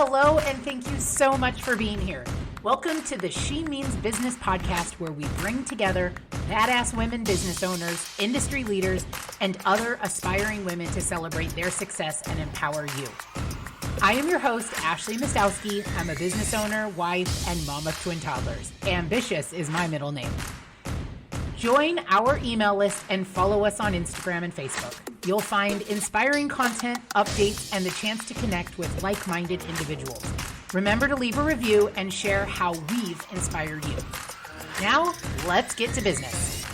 Hello, and thank you so much for being here. Welcome to the She Means Business podcast, where we bring together badass women business owners, industry leaders, and other aspiring women to celebrate their success and empower you. I am your host, Ashley Mastowski. I'm a business owner, wife, and mom of twin toddlers. Ambitious is my middle name. Join our email list and follow us on Instagram and Facebook. You'll find inspiring content, updates, and the chance to connect with like-minded individuals. Remember to leave a review and share how we've inspired you. Now, let's get to business.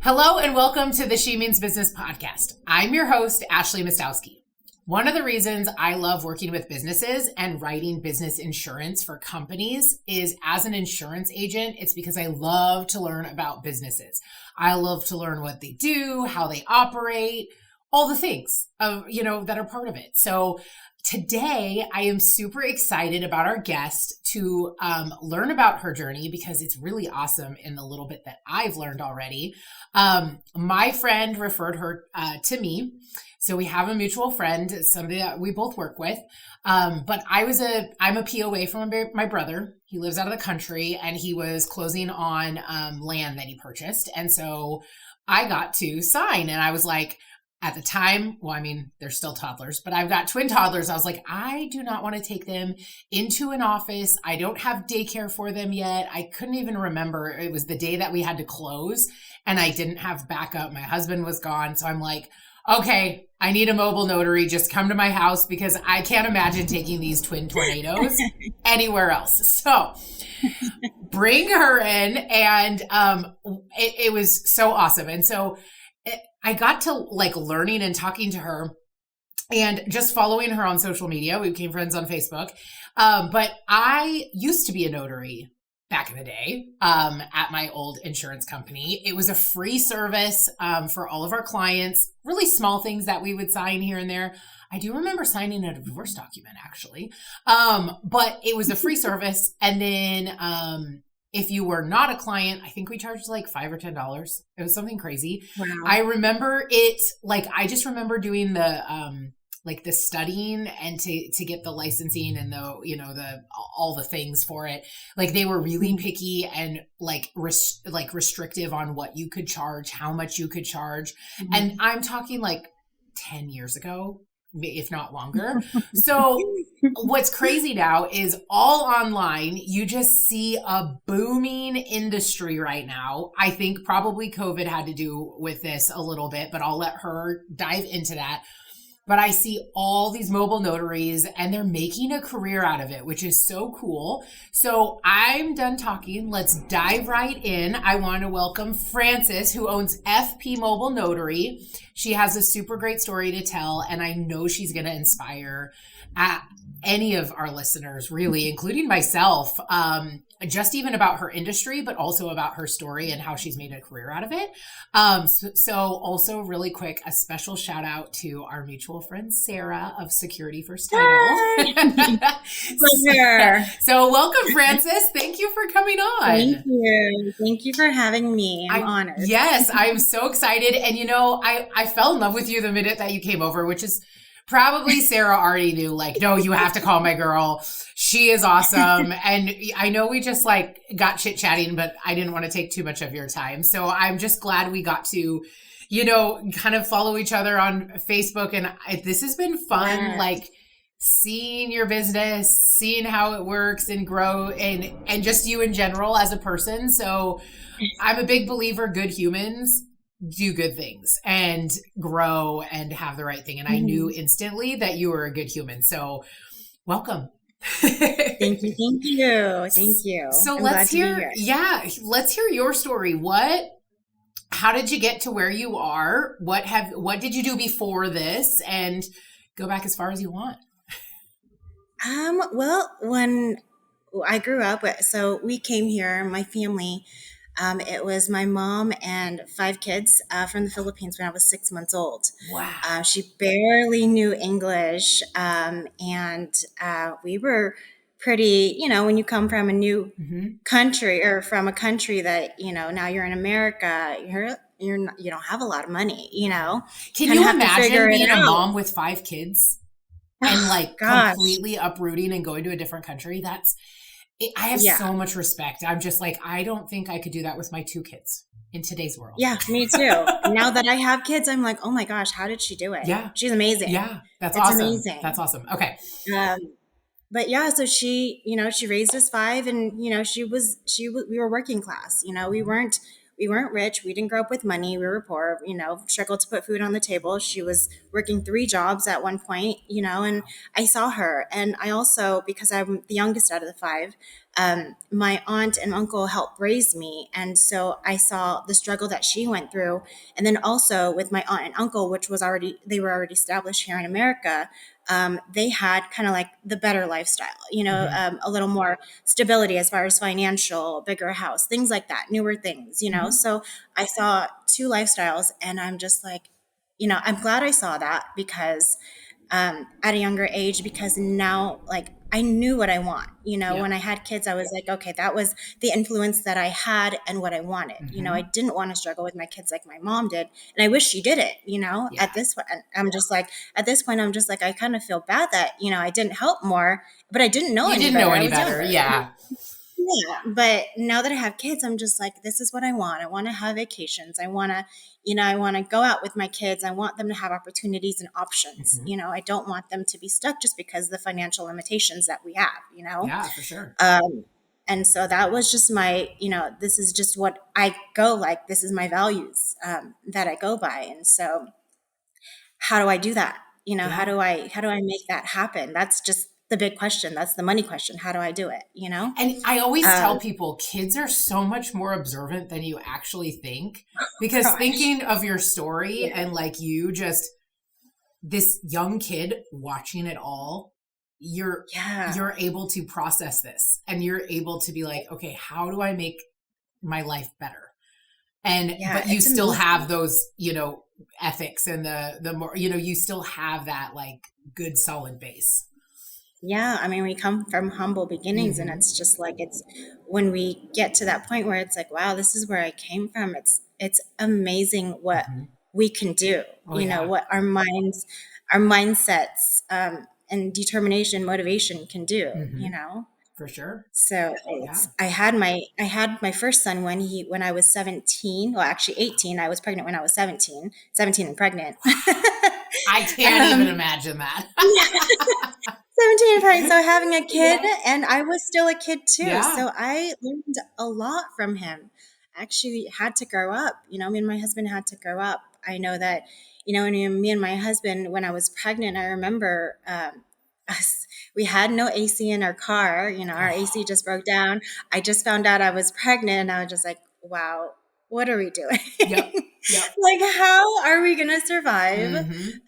Hello, and welcome to the She Means Business podcast. I'm your host, Ashley Mastowski. One of the reasons I love working with businesses and writing business insurance for companies is, as an insurance agent, it's because I love to learn about businesses. I love to learn what they do, how they operate, all the things that are part of it. So today I am super excited about our guest to learn about her journey, because it's really awesome in the little bit that I've learned already. My friend referred her to me. So we have a mutual friend, somebody that we both work with. But I'm a POA from my brother. He lives out of the country, and he was closing on land that he purchased. And so I got to sign, and I was like, at the time, they're still toddlers, but I've got twin toddlers. I was like, I do not want to take them into an office. I don't have daycare for them yet. I couldn't even remember. It was the day that we had to close, and I didn't have backup. My husband was gone. So I'm like, okay, I need a mobile notary. Just come to my house, because I can't imagine taking these twin tornadoes anywhere else. So bring her in, and it was so awesome. And so I got to learning and talking to her and just following her on social media. We became friends on Facebook. But I used to be a notary back in the day at my old insurance company. It was a free service for all of our clients, really small things that we would sign here and there. I do remember signing a divorce document, actually. But it was a free service. And then if you were not a client, I think we charged like $5 or $10. It was something crazy. Wow. I remember it, I just remember doing the studying and to get the licensing and all the things for it. They were really picky and restrictive on what you could charge, how much you could charge. Mm-hmm. And I'm talking 10 years ago, if not longer. So what's crazy now is all online. You just see a booming industry right now. I think probably COVID had to do with this a little bit, but I'll let her dive into that. But I see all these mobile notaries, and they're making a career out of it, which is so cool. So I'm done talking. Let's dive right in. I want to welcome Frances, who owns FP Mobile Notary. She has a super great story to tell, and I know she's going to inspire any of our listeners, really, including myself, just even about her industry, but also about her story and how she's made a career out of it. So also really quick, a special shout out to our mutual friend, Sarah of Security First Title. So welcome, Frances. Thank you for coming on. Thank you. Thank you for having me. I'm honored. Yes, I'm so excited. And I fell in love with you the minute that you came over, which is probably Sarah already knew, no, you have to call my girl. She is awesome. And I know we just got chit chatting, but I didn't want to take too much of your time. So I'm just glad we got to, kind of follow each other on Facebook. And this has been fun, seeing your business, seeing how it works and grow, and just you in general as a person. So I'm a big believer, good humans do good things and grow and have the right thing. And I knew instantly that you were a good human. So welcome. Thank you. So let's hear your story. How did you get to where you are? What did you do before this? And go back as far as you want. Well, when I grew up, so we came here, my family, it was my mom and 5 kids from the Philippines when I was 6 months old. Wow. She barely knew English. And we were pretty, when you come from a new country, or from a country that, now you're in America, you don't have a lot of money, Can you imagine being a mom with 5 kids? and like Gosh. completely uprooting and going to a different country. I have Yeah. so much respect. I'm just like, I don't think I could do that with my 2 kids in today's world. Yeah, me too. Now that I have kids, I'm like, oh my gosh, how did she do it? Yeah. She's amazing. Yeah. That's It's awesome. amazing. That's awesome. Okay. But yeah, so she, she raised us 5, and we were working class. We weren't rich. We didn't grow up with money. We were poor. Struggled to put food on the table. She was working 3 jobs at one point. And I saw her, and I also, because I'm the youngest out of the 5, my aunt and uncle helped raise me, and so I saw the struggle that she went through. And then also with my aunt and uncle, they were already established here in America. They had kind of like the better lifestyle, a little more stability as far as financial, bigger house, things like that, newer things, So I saw 2 lifestyles, and I'm just like, I'm glad I saw that, because at a younger age, because now, like, I knew what I want. When I had kids, I was like, okay, that was the influence that I had and what I wanted. I didn't want to struggle with my kids like my mom did. And I wish she did it, at this point. At this point, I'm just like, I kind of feel bad that, I didn't help more, but I didn't know you any didn't better. know any better. Younger. Yeah. Yeah. But now that I have kids, I'm just like, this is what I want. I want to have vacations. I want to go out with my kids. I want them to have opportunities and options. I don't want them to be stuck just because of the financial limitations that we have, Yeah, for sure. And so that was just my, this is just what I go like. This is my values that I go by. And so how do I do that? How do I make that happen? That's just the big question. That's the money question. How do I do it? And I always tell people, kids are so much more observant than you actually think, because thinking of your story and like you just this young kid watching it all, you're able to process this, and you're able to be like, okay, how do I make my life better? And but you still have those, ethics and the more, you still have that like good solid base. Yeah, I mean, we come from humble beginnings, and it's just like, it's when we get to that point where it's like, wow, this is where I came from. It's amazing what we can do. What our mindsets, and determination, motivation can do. For sure. So I had my first son when I was 17. Well, actually 18. I was pregnant when I was 17 and pregnant. I can't even imagine that. 17 and pregnant. So having a kid, and I was still a kid too. Yeah. So I learned a lot from him. I actually had to grow up. Me and my husband had to grow up. I know that, when me and my husband, when I was pregnant, I remember we had no AC in our car. Our AC just broke down. I just found out I was pregnant, and I was just like, wow, what are we doing? Yep. Like, how are we gonna survive?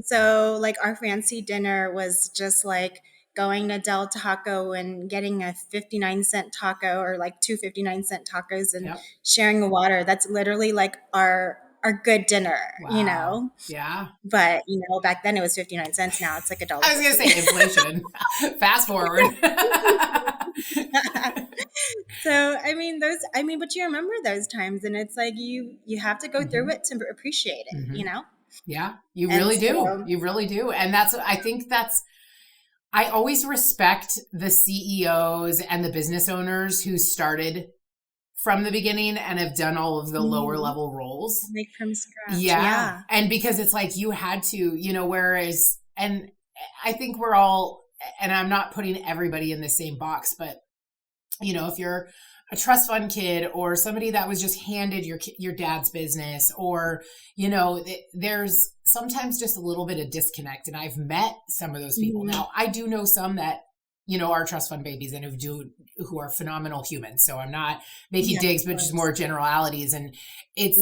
So like our fancy dinner was just like going to Del Taco and getting a 59-cent taco, or like 2 59-cent tacos, and sharing a water. That's literally like our good dinner. Wow. Yeah. But back then it was 59 cents. Now it's like $1. I was gonna say inflation. Fast forward. So but you remember those times, and it's like you have to go through it to appreciate it. Yeah, you really do. You really do. And I always respect the CEOs and the business owners who started from the beginning and have done all of the lower level roles. Like from scratch. Yeah. And because it's like you had to, whereas, and I think we're all, and I'm not putting everybody in the same box, but if you're a trust fund kid, or somebody that was just handed your dad's business, or, there's sometimes just a little bit of disconnect. And I've met some of those people. Now, I do know some that, are trust fund babies and who are phenomenal humans. So I'm not making digs, but just more generalities. And I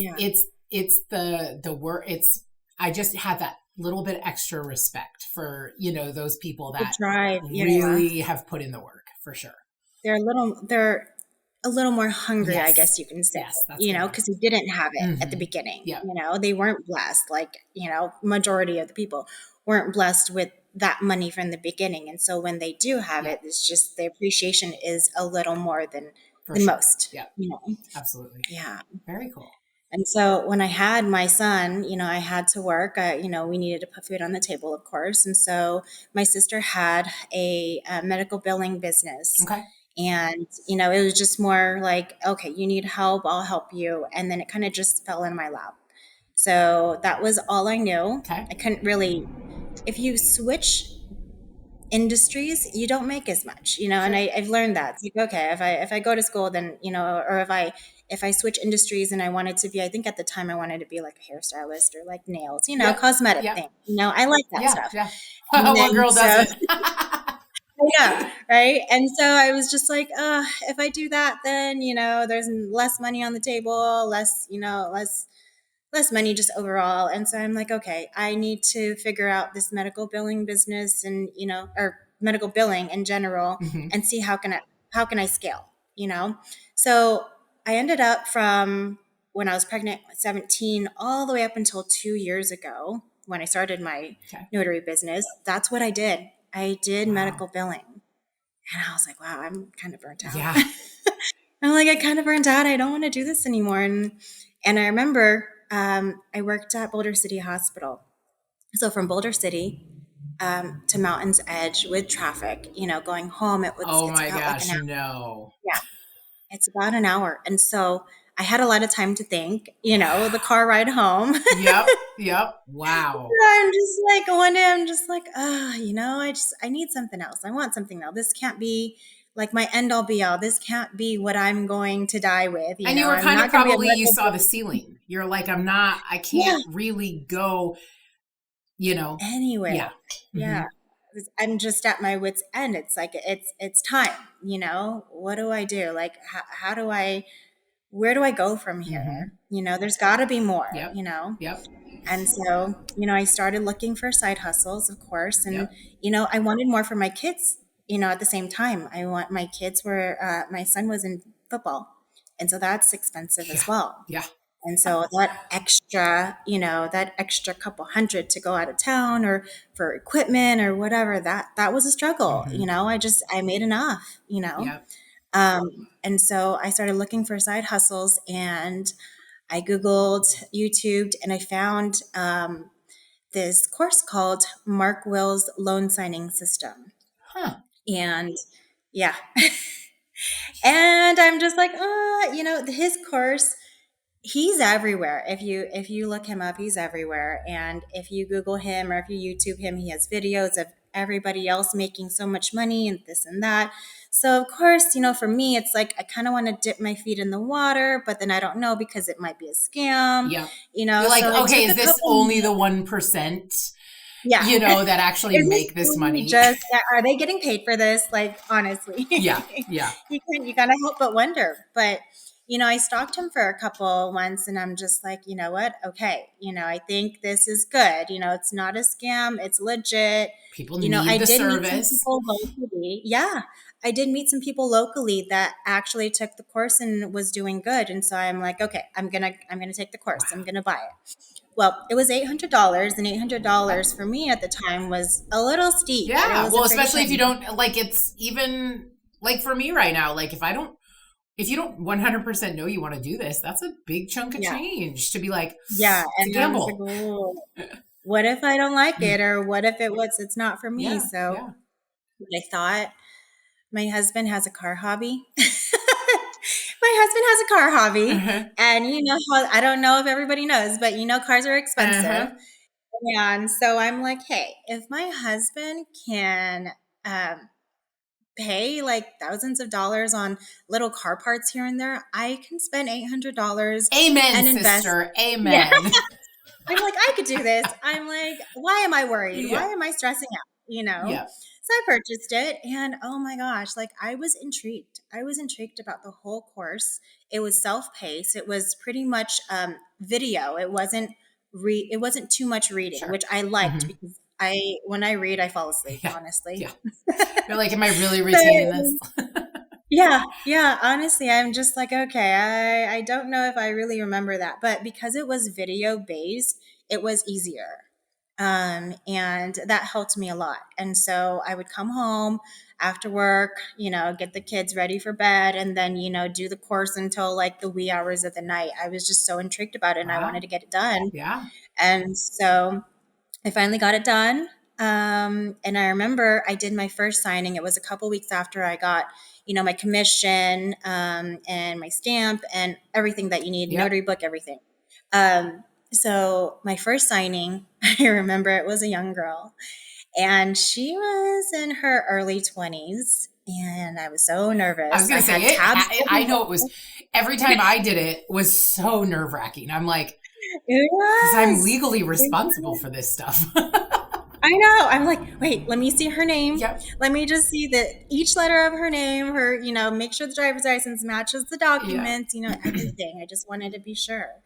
just have that little bit extra respect for, those people that really have put in the work, for sure. They're a little more hungry, I guess you can say, because they didn't have it at the beginning. They weren't blessed. Like, majority of the people weren't blessed with that money from the beginning. And so when they do have it, it's just the appreciation is a little more than most. Yeah, absolutely. Yeah. Very cool. And so when I had my son, I had to work. We needed to put food on the table, of course. And so my sister had a medical billing business. Okay. And, it was just more like, okay, you need help, I'll help you. And then it kind of just fell in my lap. So that was all I knew. Okay. I couldn't really, if you switch industries, you don't make as much, Sure. and I've learned that. It's like, okay, if I go to school, then, or if I switch industries and I wanted to be, I think at the time I wanted to be like a hairstylist or like nails, Yep. cosmetic Yep. thing. I like that Yeah. stuff. Yeah. And What then, girl doesn't? yeah, right. And so I was just like, if I do that, then, there's less money on the table, less money just overall. And so I'm like, okay, I need to figure out this medical billing business and, or medical billing in general Mm-hmm. and see how can I scale, So I ended up from when I was pregnant at 17 all the way up until 2 years ago when I started my notary business. That's what I did. I did medical billing. And I was like, wow, I'm kind of burnt out. Yeah. I'm like, I kind of burnt out. I don't want to do this anymore. And I remember I worked at Boulder City Hospital. So from Boulder City to Mountain's Edge with traffic, going home, it's my about like gosh, an hour. no. Yeah, it's about an hour. And so I had a lot of time to think, the car ride home. Yep. Wow. I'm just like, one day I'm just like, I need something else. I want something else. This can't be like my end all be all. This can't be what I'm going to die with. And you were I'm kind of not going to be a probably, you saw medical the ceiling. You're like, I can't really go, anywhere. Yeah. Yeah. I'm just at my wit's end. It's like, it's time, what do I do? Like, where do I go from here? There's gotta be more, Yep. Yep. And so, I started looking for side hustles, of course. And, Yep. I wanted more for my kids, at the same time. My kids were, my son was in football. And so that's expensive as well. Yeah. And so that extra couple hundred to go out of town or for equipment or whatever, that was a struggle. I made enough, Yep. And so I started looking for side hustles and I Googled, YouTubed, and I found this course called Mark Will's loan signing system. Huh. And yeah. And I'm just like, his course, he's everywhere. If you look him up, he's everywhere. And if you Google him or if you YouTube him, he has videos of everybody else making so much money and this and that. So of course, for me, it's like I kind of want to dip my feet in the water, but then I don't know because it might be a scam. Yeah. You're like, so okay, is this only the 1%? Yeah. That actually make this money. Are they getting paid for this? Like, honestly. Yeah. You kind of help but wonder. But, I stalked him for a couple months and I'm just like, you know what? Okay. I think this is good. It's not a scam. It's legit. People need the service. Meet some people locally. Yeah. I did meet some people locally that actually took the course and was doing good. And so I'm like, okay, I'm going to take the course. I'm going to buy it. Well, it was $800, and $800 for me at the time was a little steep. Yeah, well, especially if you don't, like, it's even, like, for me right now, like, if you don't 100% know you want to do this, that's a big chunk of change to be like, and gamble. Like, what if I don't like it, or what if it's not for me? So I thought, my husband has a car hobby. And how, I don't know if everybody knows, but cars are expensive. And so I'm like, hey, if my husband can pay like thousands of dollars on little car parts here and there, I can spend $800. Amen, and invest. Sister. Amen. Yeah. I'm like, I could do this. I'm like, why am I worried? Why am I stressing out? Yeah. So I purchased it, and oh my gosh, like I was intrigued. About the whole course. It was self-paced. It was pretty much video. It wasn't too much reading, which I liked because when I read, I fall asleep, honestly. Yeah. You're like, am I really retaining this? Yeah. Honestly, I'm just like, okay, I don't know if I really remember that, but because it was video based, it was easier. And that helped me a lot. And so I would come home after work, get the kids ready for bed, and then, do the course until like the wee hours of the night. I was just so intrigued about it and I wanted Wow. to get it done. Yeah. And so I finally got it done. And I remember I did my first signing. It was a couple weeks after I got, my commission, and my stamp and everything that you need, Yep. notary book, everything. So my first signing, I remember it was a young girl, and she was in her early 20s, and I was so nervous. I was going to say had it. tabs. I know it was, every time I did it was so nerve wracking. I'm like, It because I'm was. legally responsible for this stuff. I know. I'm like, wait, let me see her name. Yep. Let me just see that each letter of her name, her, make sure the driver's license matches the documents, everything. I just wanted to be sure.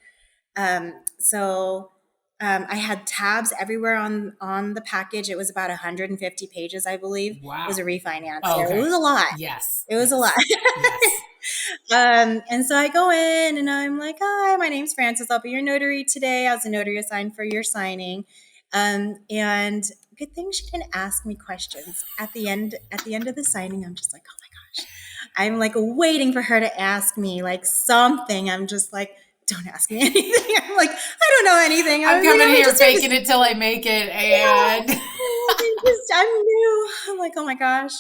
So I had tabs everywhere on the package. It was about 150 pages, I believe. Wow. It was a refinance. Oh, okay. It was a lot. Yes. It was a lot. Yes. And so I go in and I'm like, hi, my name's Francis. I'll be your notary today. I was a notary assigned for your signing. And good thing she didn't ask me questions at the end of the signing. I'm just like, oh my gosh, I'm like waiting for her to ask me like something. I'm just like, don't ask me anything. I'm like, I don't know anything. I'm coming here faking it till I make it. And I'm new. I'm like, oh my gosh.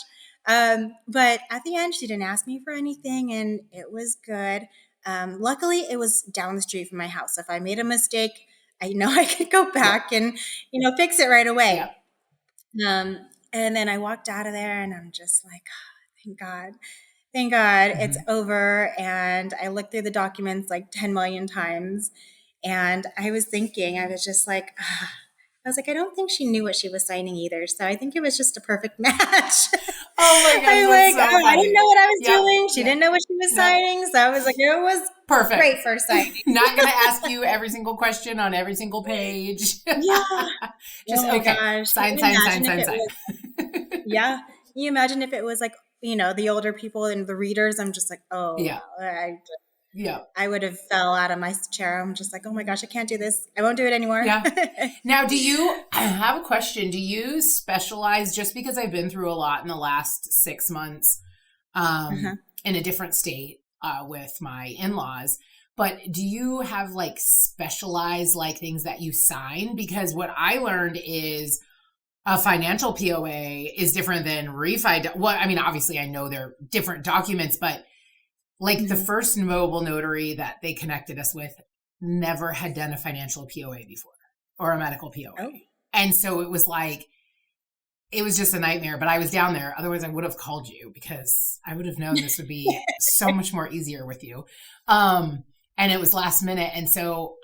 But at the end, she didn't ask me for anything, and it was good. Luckily, it was down the street from my house. If I made a mistake, I know I could go back and, fix it right away. And then I walked out of there and I'm just like, oh, thank God it's over. And I looked through the documents like 10 million times. And I was just like, I don't think she knew what she was signing either. So I think it was just a perfect match. Oh my gosh. I didn't know what I was doing. She didn't know what she was signing. So I was like, it was perfect. Great first signing. Not going to ask you every single question on every single page. Yeah. Just, gosh. Sign. Yeah. Can you imagine if it was like, the older people and the readers? I'm just like, oh, yeah. I would have fell out of my chair. I'm just like, oh my gosh, I can't do this. I won't do it anymore. Yeah. Now, I have a question. Do you specialize, just because I've been through a lot in the last 6 months in a different state with my in-laws, but do you have like specialized like things that you sign? Because what I learned is a financial POA is different than refi. Well, I mean, obviously I know they're different documents, but like the first mobile notary that they connected us with never had done a financial POA before or a medical POA. Oh. And so it was just a nightmare, but I was down there. Otherwise I would have called you because I would have known this would be so much more easier with you. And it was last minute. And so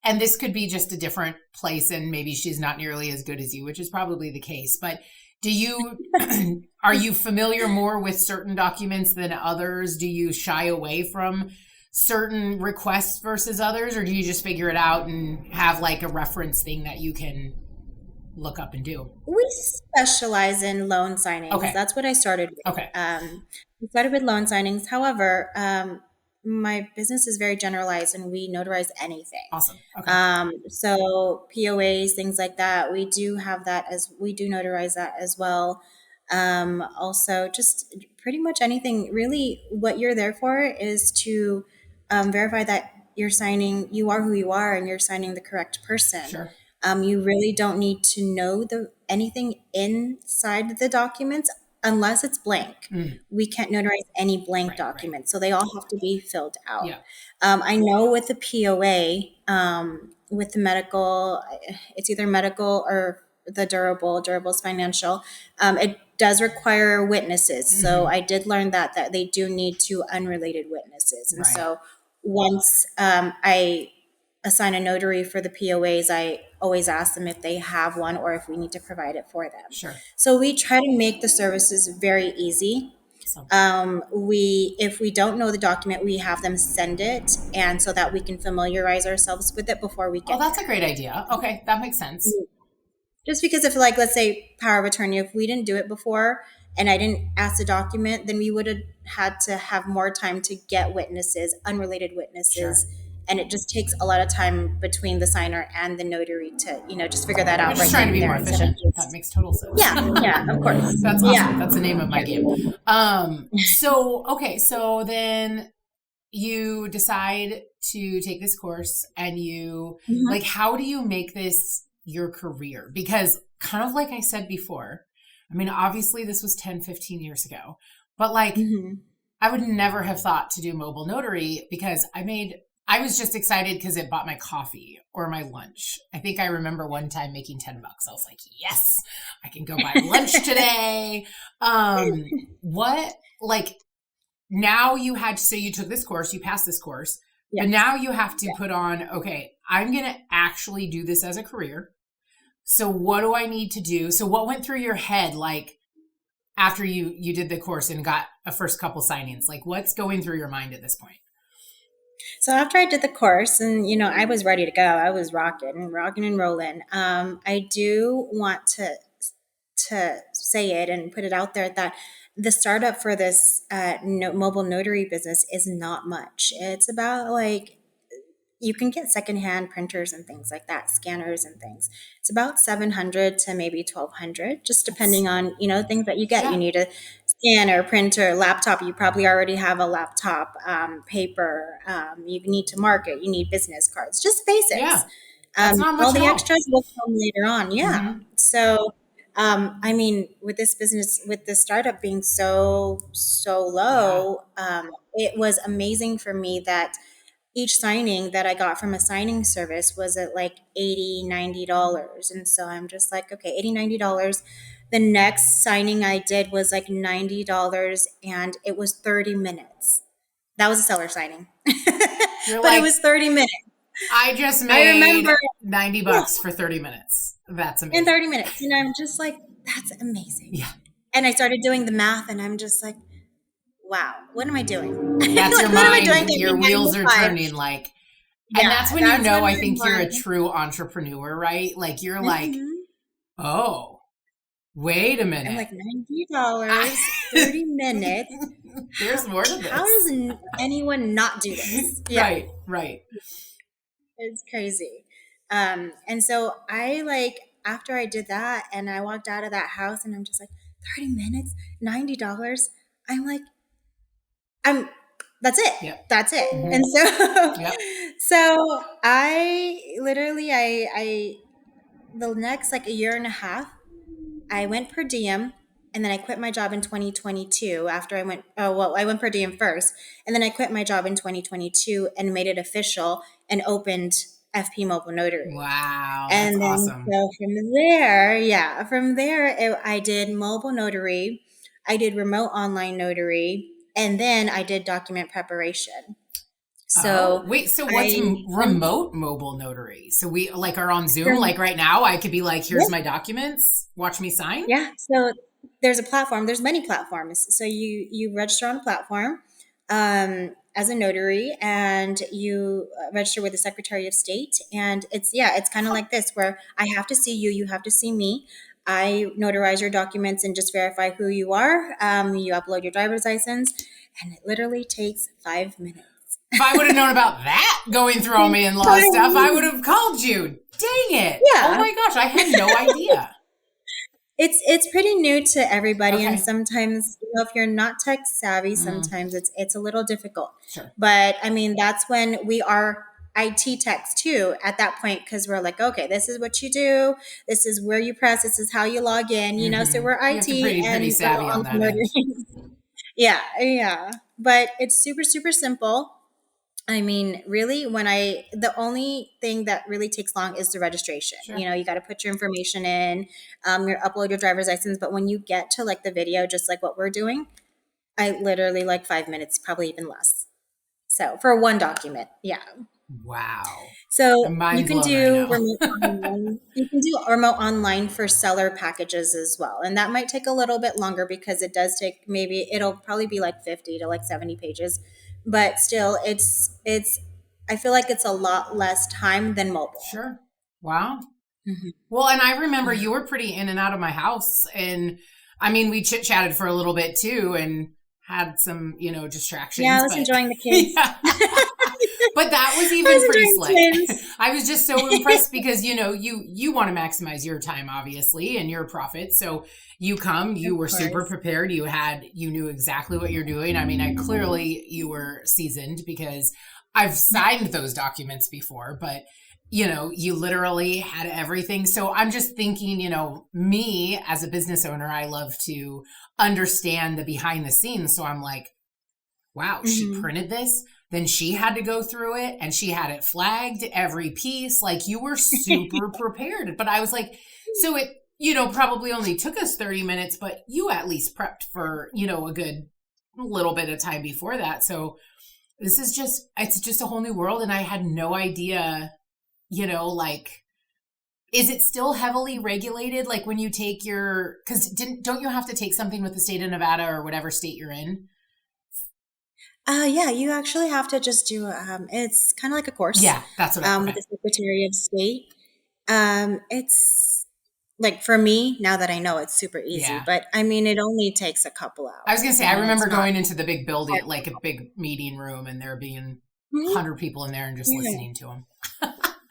and this could be just a different place and maybe she's not nearly as good as you, which is probably the case, but are you familiar more with certain documents than others? Do you shy away from certain requests versus others, or do you just figure it out and have like a reference thing that you can look up and do? We specialize in loan signings. Okay. That's what I started with. Okay. We started with loan signings. However, my business is very generalized and we notarize anything. Awesome. Okay. So POAs, things like that, we do notarize that as well. Also just pretty much anything. Really what you're there for is to verify that you are who you are and you're signing the correct person. Sure. You really don't need to know anything inside the documents unless it's blank. We can't notarize any blank documents. So they all have to be filled out. Yeah. I know with the POA, with the medical, it's either medical or the durable's financial. It does require witnesses. So I did learn that they do need 2 unrelated witnesses. And so once I assign a notary for the POAs, I always ask them if they have one or if we need to provide it for them. Sure. So we try to make the services very easy. If we don't know the document, we have them send it, and so that we can familiarize ourselves with it before we get. Oh, that's a great idea. Okay, that makes sense. Just because if, like, let's say power of attorney, if we didn't do it before and I didn't ask the document, then we would have had to have more time to get witnesses, unrelated witnesses. Sure. And it just takes a lot of time between the signer and the notary to, just figure that out. We're just trying to be more efficient. That makes total sense. Yeah, of course. That's awesome. That's the name of my game. So then you decide to take this course and you like, how do you make this your career? Because kind of like I said before, I mean, obviously this was 10, 15 years ago, but like, I would never have thought to do mobile notary because I was just excited because it bought my coffee or my lunch. I think I remember one time making $10. I was like, yes, I can go buy lunch today. Now you took this course, you passed this course, but now you have to put on, okay, I'm going to actually do this as a career. So what do I need to do? So what went through your head, like after you did the course and got a first couple signings, like what's going through your mind at this point? So after I did the course and, I was ready to go, I was rocking and rolling. I do want to say it and put it out there that the startup for this mobile notary business is not much. It's about like, you can get secondhand printers and things like that, scanners and things. It's about $700 to maybe $1,200, just depending on, things that you get. Yeah. You need a scanner, printer, laptop. You probably already have a laptop, paper. You need to mark it. You need business cards, just basics. Yeah. All the extras will come later on. Yeah. So, with this business, with the startup being so low, it was amazing for me that each signing that I got from a signing service was at like $80, $90. And so I'm just like, okay, $80, $90. The next signing I did was like $90 and it was 30 minutes. That was a seller signing. But it was 30 minutes. I remember $90 for 30 minutes. That's amazing. In 30 minutes. And I'm just like, that's amazing. Yeah. And I started doing the math and I'm just like, wow, what am I doing? That's your mind. Your wheels are turning and that's when I think you're a true entrepreneur, right? Like you're like, oh, wait a minute. I'm like $90, 30 minutes. There's more to this. How does anyone not do this? Yeah. Right. It's crazy. And so after I did that and I walked out of that house and I'm just like, 30 minutes, $90. I'm like, that's it. Yep. That's it. Mm-hmm. And so I literally, the next like a year and a half, I went per diem and then I quit my job in 2022 after I went per diem first. And then I quit my job in 2022 and made it official and opened FP Mobile Notary. Wow. And that's awesome. So from there, I did mobile notary. I did remote online notary. And then I did document preparation. So what's remote mobile notary? So we are on Zoom, like right now, I could be like, here's my documents, watch me sign. Yeah. So there's a platform, there's many platforms. So you register on a platform as a notary and you register with the Secretary of State. And it's kind of like this where I have to see you, you have to see me. I notarize your documents and just verify who you are. You upload your driver's license, and it literally takes 5 minutes. If I would have known about that going through all my in-law stuff, I would have called you. Dang it. Yeah. Oh my gosh, I had no idea. It's pretty new to everybody. Okay. And sometimes, if you're not tech savvy, sometimes it's a little difficult. Sure. But that's when we are IT techs too at that point, because we're like, okay, this is what you do, this is where you press, this is how you log in, so we're IT pretty savvy on that end. Yeah. But it's super, super simple. Really, the only thing that really takes long is the registration. Sure. You got to put your information in, upload your driver's license. But when you get to the video, just like what we're doing, I literally 5 minutes, probably even less. So for one document. Yeah. Wow. So you can do remote online. You can do remote online for seller packages as well. And that might take a little bit longer because it does take it'll probably be 50 to 70 pages. But still I feel like it's a lot less time than mobile. Sure. Wow. Mm-hmm. Well, and I remember you were pretty in and out of my house. And we chit-chatted for a little bit too and had some, distractions. Yeah, I was enjoying the kids. But that was I even was pretty enjoying slick. twins. I was just so impressed because, you want to maximize your time, obviously, and your profits. So you Of were super course. prepared. You knew exactly what you're doing. I mean, you were seasoned because I've signed those documents before, but you literally had everything. So I'm just thinking, me as a business owner, I love to understand the behind the scenes. So I'm like, wow, she Mm-hmm. printed this. Then she had to go through it and she had it flagged every piece. Like you were super prepared. But I was like, so it, probably only took us 30 minutes, but you at least prepped for, a good little bit of time before that. So it's just a whole new world. And I had no idea, like, is it still heavily regulated? Like when you take because don't you have to take something with the state of Nevada or whatever state you're in? Yeah, you actually have to just do, it's kind of like a course Yeah, that's what with okay. the Secretary of State. It's like for me, now that I know, it's super easy, Yeah. but I mean, it only takes a couple I was going to hours. say, I I mean, remember it's not going into the big building, hard. like a big meeting room, and there being Mhm. 100 people in there and just Yeah, listening to them.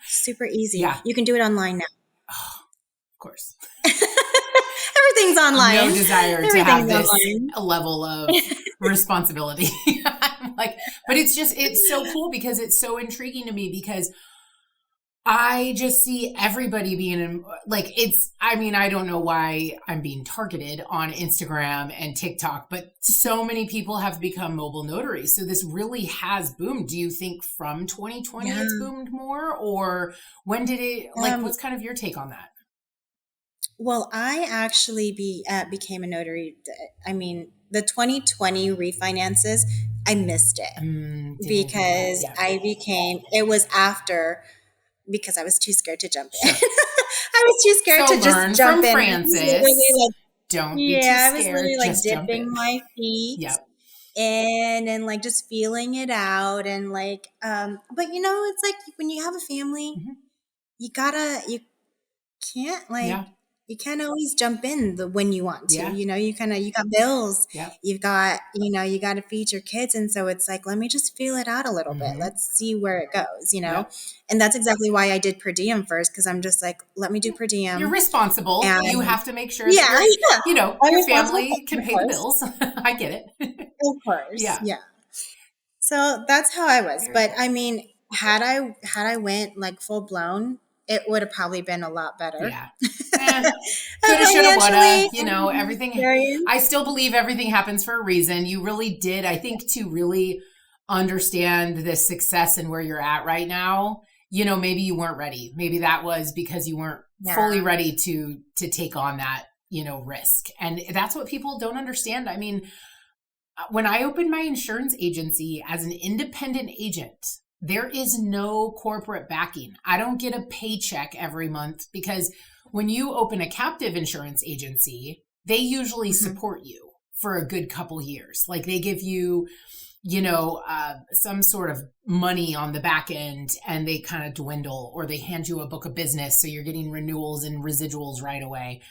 super easy. Yeah. You can do it online now. Oh, of course. Everything's No online. desire to have Everything's this online. level of responsibility. I'm like, but it's so cool because it's so intriguing to me because I just see everybody being like, I don't know why I'm being targeted on Instagram and TikTok, but so many people have become mobile notaries. So this really has boomed. Do you think from 2020 Yeah. it's boomed more, or when did it, like, Um, what's kind of your take on that? well, I actually became a notary. I mean, the 2020 refinances, I missed it Didn't get that. because Yeah. it was after, because I was too scared to jump in. Sure. I was too scared So to just learn jump from in. I was literally Francis. like, Don't be too yeah, I was literally scared. like Just jump dipping in. my feet Yep. in and like just feeling it out and like, but it's like when you have a family, Mhm. you can't like Yeah. you can't always jump in when you want to. Yeah. You got bills. Yep. You've got you got to feed your kids, and so it's like let me just feel it out a little bit. Mhm. Let's see where it goes. Yep. And that's exactly why I did per diem first because I'm just like let me do per You're diem. responsible. You And have to make sure that yeah, yeah, I'm your responsible, family can of pay the course, bills. I get it. of course, Yeah. yeah. So that's how I was. Very But cool. I mean, had I went like full blown, it would have probably been a lot better. Yeah. Coulda, shoulda, woulda. Financially and Everything. experience. I still believe everything happens for a reason. You really did. I think to really understand the success and where you're at right now, maybe you weren't ready. Maybe that was because you weren't fully Yeah. ready to take on that, risk. And that's what people don't understand. I mean, when I opened my insurance agency as an independent agent, there is no corporate backing. I don't get a paycheck every month because when you open a captive insurance agency, they usually Mhm. support you for a good couple years. Like they give you, some sort of money on the back end and they kind of dwindle, or they hand you a book of business. So you're getting renewals and residuals right away.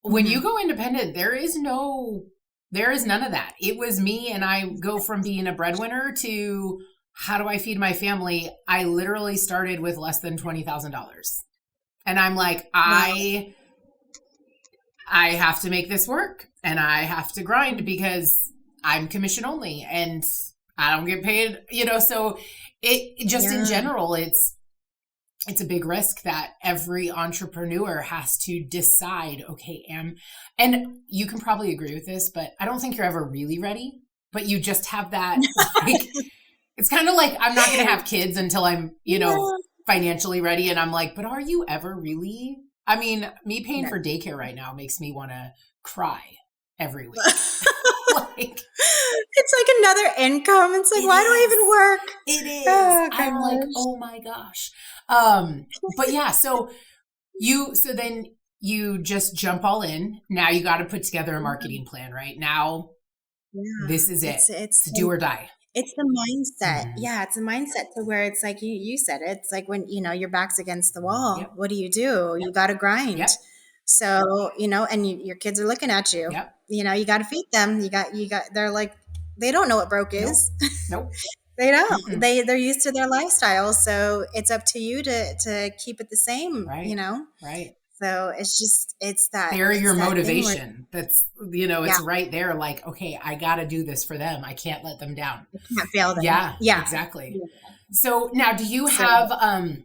When you Mhm. go independent, there is none of that. It was me, and I go from being a breadwinner to how do I feed my family? I literally started with less than $20,000. And I'm like, Wow. I have to make this work and I have to grind because I'm commission only and I don't get paid, so it just in Yeah. general, it's a big risk that every entrepreneur has to decide, okay, and you can probably agree with this, but I don't think you're ever really ready, but you just have that, like, it's kind of like, I'm not going to have kids until I'm, Yeah. financially ready. And I'm like, but are you ever really? I mean, me paying No. for daycare right now makes me want to cry every week. Like, It's like another income. It's like, It why do I is. even work? it is. Oh, I'm like, gosh. oh my gosh. But yeah, so then you just jump all in. Now you got to put together a marketing plan, right? Now Yeah. this is it. It's It's do or die. It's the mindset. Mhm. Yeah, it's a mindset to where it's like you said it. It's like when, your back's against the wall. Yep. What do? You got to grind. Yep. So, and your kids are looking at you. Yep. You got to feed them. They're like, they don't know what broke Nope. is. Nope. They don't. Mm-mm. They're used to their lifestyle, so it's up to you to keep it the same, Right. Right. So it's They're your that thing where, motivation. That's, yeah, it's right there. Like, okay, I got to do this for them. I can't let them down. I can't fail them. Yeah, Yeah. exactly. Yeah. So now do you So have,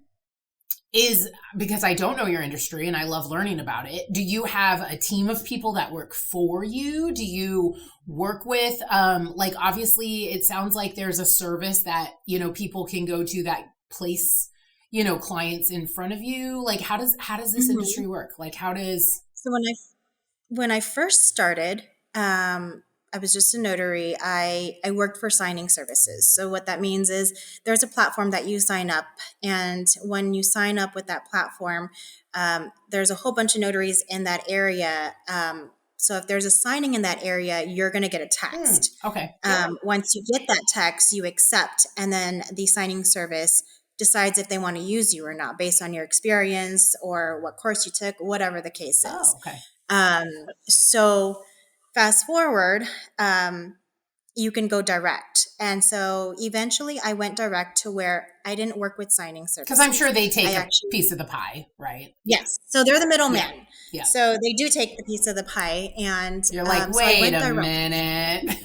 is because I don't know your industry and I love learning about it. Do you have a team of people that work for you? Do you work with, like, obviously it sounds like there's a service that, people can go to that place, clients in front of you. Like, how does this mhm. industry work? Like, how does, So when I first started, I was just a notary. I worked for signing services. So what that means is there's a platform that you sign up, and when you sign up with that platform, there's a whole bunch of notaries in that area. So if there's a signing in that area, you're going to get a text. okay. Once you get that text, you accept, and then the signing service decides if they want to use you or not based on your experience or what course you took, whatever the case Oh, is. okay. So fast forward, you can go direct. And so eventually I went direct to where I didn't work with signing Because I'm services. sure they I take a actually, piece of the pie, right? yes. So they're the Yeah. middlemen. Yeah. So they do take the piece of the pie. And You're like, so I wait went a direct. minute.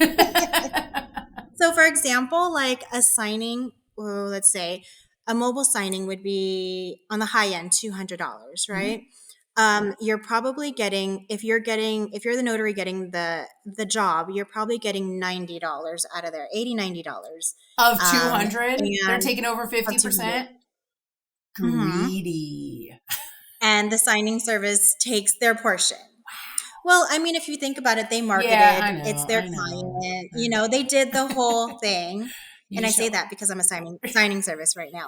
So for example, like a signing, or let's say a mobile signing would be on the high end, $200, right? Mhm. You're probably getting, if you're the notary getting the job, you're probably getting $90 out of there, $80, $90. Of And 200, they're taking over of 200. 50%. Mm-hmm. Greedy. And the signing service takes their portion. Well, I mean, if you think about it, they Yeah, marketed, I it's know. their I know. client, they did the whole thing. And You I say show. that because I'm a signing service right now.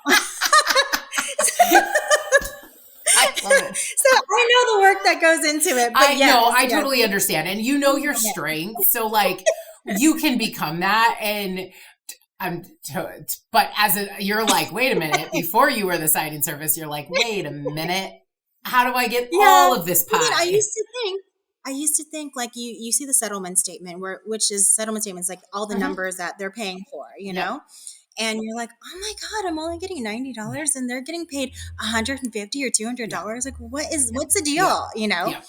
I love it. So I know the work that goes into it, but I know, yes, I yes. totally understand. And you know your strengths. So, like, you can become that. And I'm, but you're like, wait a minute, before you were the signing service, you're like, wait a minute, how do I get Yeah. all of this I mean, pie? I used to think like you see the settlement statement which is settlement statements, like all the Mhm. numbers that they're paying for, Yep. and you're like, oh my God, I'm only getting $90 and they're getting paid $150 or Yeah. $200. Like, what's the Yeah. deal, Yeah.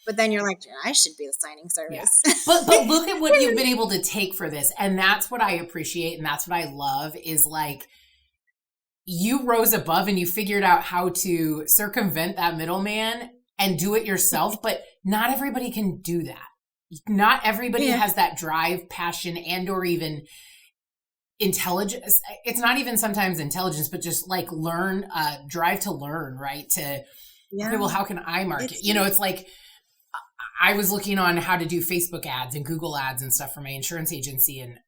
But then you're like, I should be the signing Yeah. service. But look at what you've been able to take for this. And that's what I appreciate. And that's what I love is like you rose above and you figured out how to circumvent that middleman and do it yourself. But not everybody can do that. Not everybody Yeah. has that drive, passion, and or even intelligence. It's not even sometimes intelligence, but just like drive to learn, right? Okay, Yeah. well, how can I market? It's It's like I was looking on how to do Facebook ads and Google ads and stuff for my insurance agency. And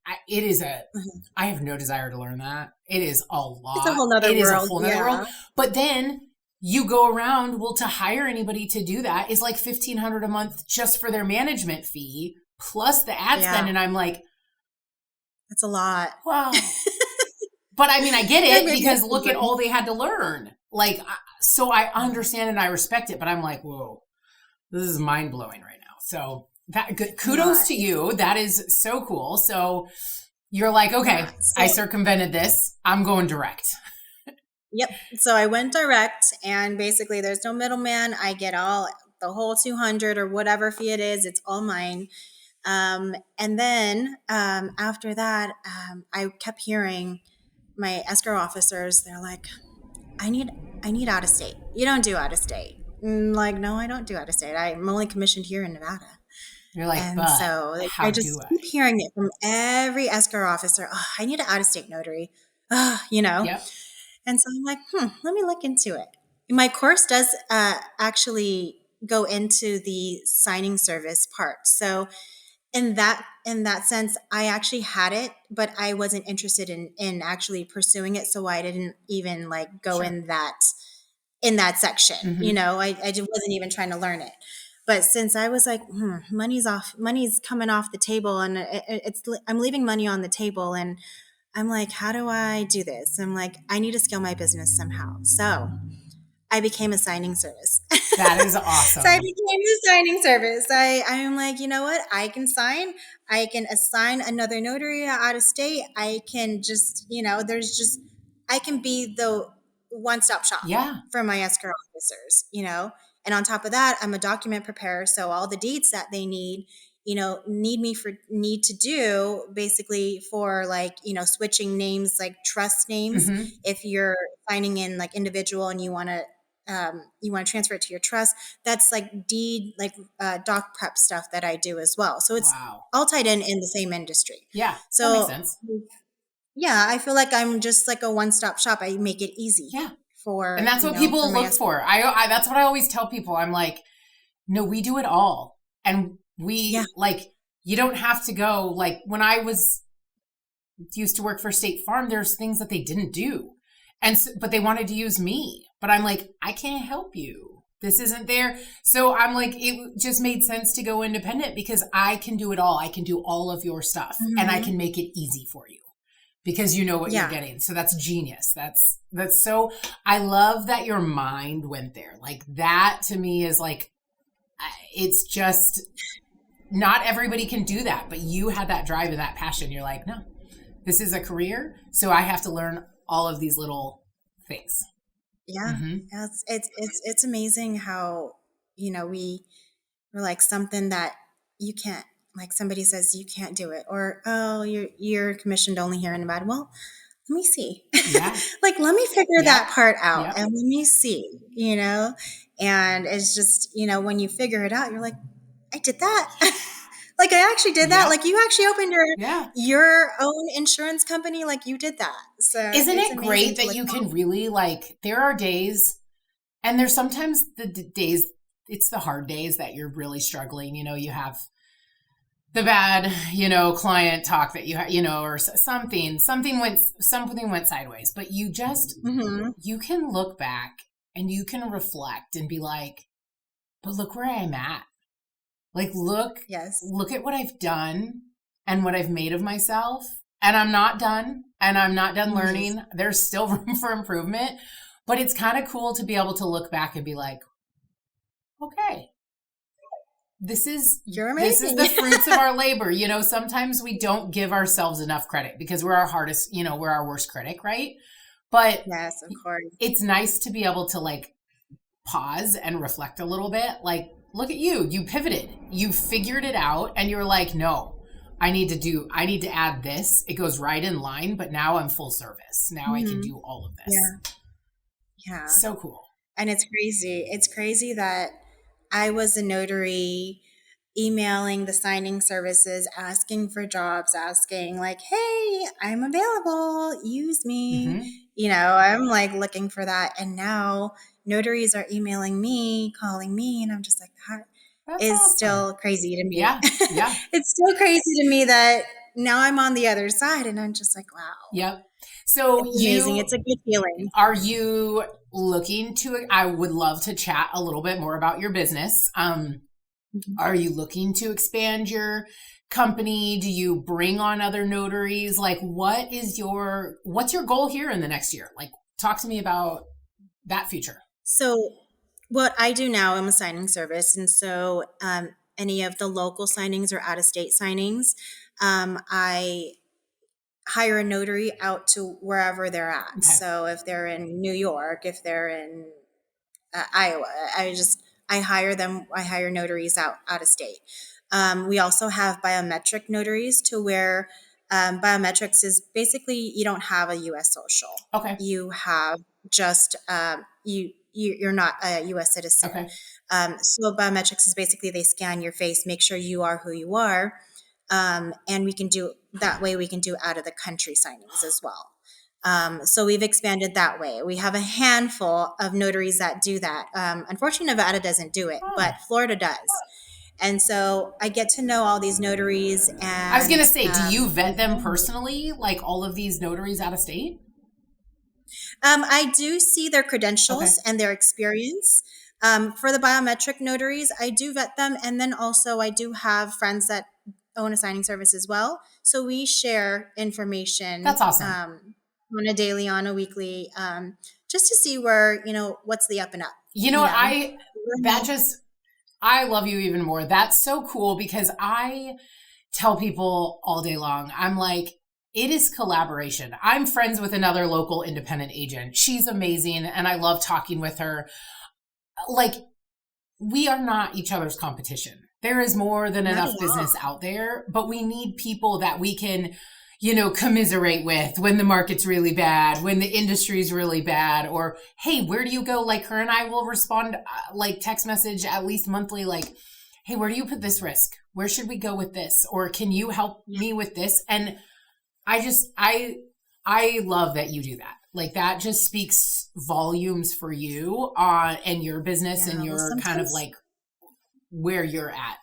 I have no desire to learn that. It is a it's a lot. whole nother It is a world. whole nother Yeah. world. But then you go around, well, to hire anybody to do that is like $1,500 a month just for their management fee plus the ad spend. Yeah. And I'm like, It's a lot. wow. But I mean, I get Yeah, it maybe because it's look at fun. all they had to learn. Like, so I understand and I respect it, but I'm like, whoa, this is mind blowing right now. So kudos to you. That is so cool. So you're like, okay, Yeah. I circumvented this. I'm going direct. Yep. So I went direct, and basically there's no middleman. I get the whole 200 or whatever fee it is. It's all mine. And then after that, I kept hearing my escrow officers. They're like, I need out of state. You don't do out of state. Like, no, I don't do out of state. I'm only commissioned here in Nevada. You're like, And but so how I do just I? keep hearing it from every escrow officer. Oh, I need an out of state notary. Yep. And so I'm like, let me look into it. My course does actually go into the signing service part. So in that sense, I actually had it, but I wasn't interested in actually pursuing it. So I didn't even like go Sure. in that section. Mm-hmm. I just wasn't even trying to learn it. But since I was like, money's coming off the table, and I'm leaving money on the table, and I'm like, how do I do this? I'm like, I need to scale my business somehow. So I became a signing service. That is So I awesome. became the signing service. I'm like, you know what? I can sign. I can assign another notary out of state. I can just, I can be the one-stop shop Yeah. for my escrow officers, And on top of that, I'm a document preparer. So all the deeds that they need, need to do basically for like, switching names, like trust names. Mm-hmm. If you're signing in like individual and you want to transfer it to your trust, that's like deed, like doc prep stuff that I do as well. So it's Wow. all tied in the same industry. Yeah, that makes So sense. yeah, I feel like I'm just like a one-stop shop. I make it easy Yeah. for, And that's what for people my look for. I that's what I always tell people. I'm like, no, we do it all. And yeah. you don't have to go, like when I was used to work for State Farm, there's things that they didn't do. But they wanted to use me. But I'm like, I can't help you. This isn't there. So I'm like, it just made sense to go independent because I can do it all. I can do all of your stuff and I can make it easy for you because you know what you're getting. So that's genius. That's so, I love that your mind went there. Like that to me is like, it's just not everybody can do that, but you had that drive and that passion. You're like, no, this is a career. So I have to learn all of these little things. Yeah. Mm-hmm. It's amazing how, we're like something that you can't, like somebody says you can't do it, or, oh, you're commissioned only here in Nevada. Well, let me see. Yeah. Like, let me figure that part out Yep. and let me see, and it's just, when you figure it out, you're like, I did that. Like I actually did that. Like you actually opened your own insurance company. Like you did that. So isn't it great that you can really like, there are days and there's sometimes the days, it's the hard days that you're really struggling. You have the bad, client talk that you or something went sideways, but you just, you can look back and you can reflect and be like, but look where I'm at. Like, look at what I've done and what I've made of myself. And I'm not done learning. There's still room for improvement, but it's kind of cool to be able to look back and be like, okay, this is the fruits of our labor. Sometimes we don't give ourselves enough credit because we're our hardest, we're our worst critic, right? But yes, of course. It's nice to be able to like pause and reflect a little bit. Like, look at you pivoted, you figured it out and you're like, no, I need to add this. It goes right in line, but now I'm full service. Now I can do all of this. Yeah. So cool. And it's crazy. It's crazy that I was a notary emailing the signing services, asking for jobs, asking like, hey, I'm available, use me. I'm like looking for that. And now notaries are emailing me, calling me, and I'm just like, that is awesome. Still crazy to me. Yeah. It's still crazy to me that now I'm on the other side and I'm just like, wow. Yep. So it's amazing. It's a good feeling. Are you looking to, I would love to chat a little bit more about your business. Are you looking to expand your company? Do you bring on other notaries? Like what's your goal here in the next year? Like talk to me about that future. So what I do now, I'm a signing service. And so any of the local signings or out-of-state signings, I hire a notary out to wherever they're at. Okay. So if they're in New York, if they're in Iowa, I hire them. I hire notaries out of state. We also have biometric notaries to where biometrics is basically you don't have a U.S. social. Okay. You have just you're not a U.S. citizen. Okay. So biometrics is basically they scan your face, make sure you are who you are, and we can do out of the country signings as well. So we've expanded that way. We have a handful of notaries that do that. Unfortunately, Nevada doesn't do it, but Florida does. And so I get to know all these notaries. And I was going to say, do you vet them personally, like all of these notaries out of state? I do see their credentials and their experience. For the biometric notaries, I do vet them. And then also I do have friends that own a signing service as well. So we share information. That's awesome. On a daily, on a weekly, just to see where, what's the up and up. I love you even more. That's so cool because I tell people all day long, I'm like, it is collaboration. I'm friends with another local independent agent. She's amazing and I love talking with her. Like, we are not each other's competition. There is more than enough business out there, but we need people that we can, commiserate with when the market's really bad, when the industry's really bad, or, hey, where do you go? Like her and I will respond like text message at least monthly, like, hey, where do you put this risk? Where should we go with this? Or can you help me with this? And I love that you do that. Like that just speaks volumes for you and your business and your kind of like where you're at,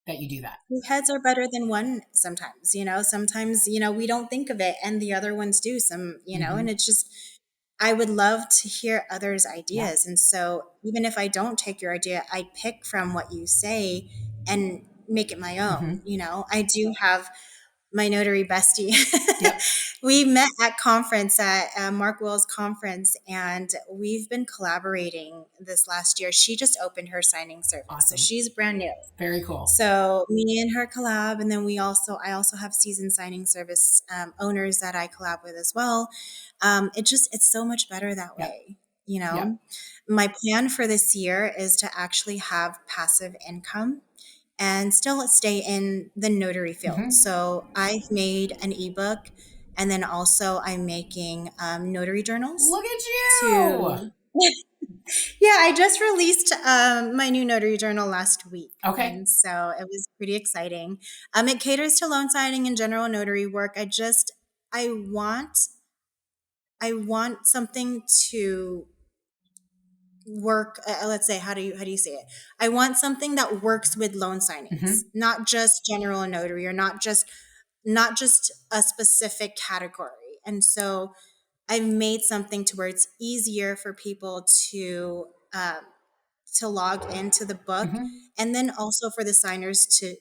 that you do that. Two heads are better than one sometimes, sometimes, we don't think of it and the other ones do and it's just, I would love to hear others' ideas. Yeah. And so even if I don't take your idea, I pick from what you say and make it my own. I do have my notary bestie. Yep. We met at conference at Mark Will's conference, and we've been collaborating this last year. She just opened her signing service. Awesome. So she's brand new. Very cool. So me and her collab, and then I also have seasoned signing service owners that I collab with as well. It's so much better that way. Yep. My plan for this year is to actually have passive income and still stay in the notary field. Mm-hmm. So I've made an ebook, and then also I'm making notary journals. Look at you! Yeah, I just released my new notary journal last week. Okay. And so it was pretty exciting. It caters to loan signing and general notary work. I want something to work. Let's say, how do you say it? I want something that works with loan signings, not just general notary, or not just a specific category. And so I've made something to where it's easier for people to log into the book, and then also for the signers to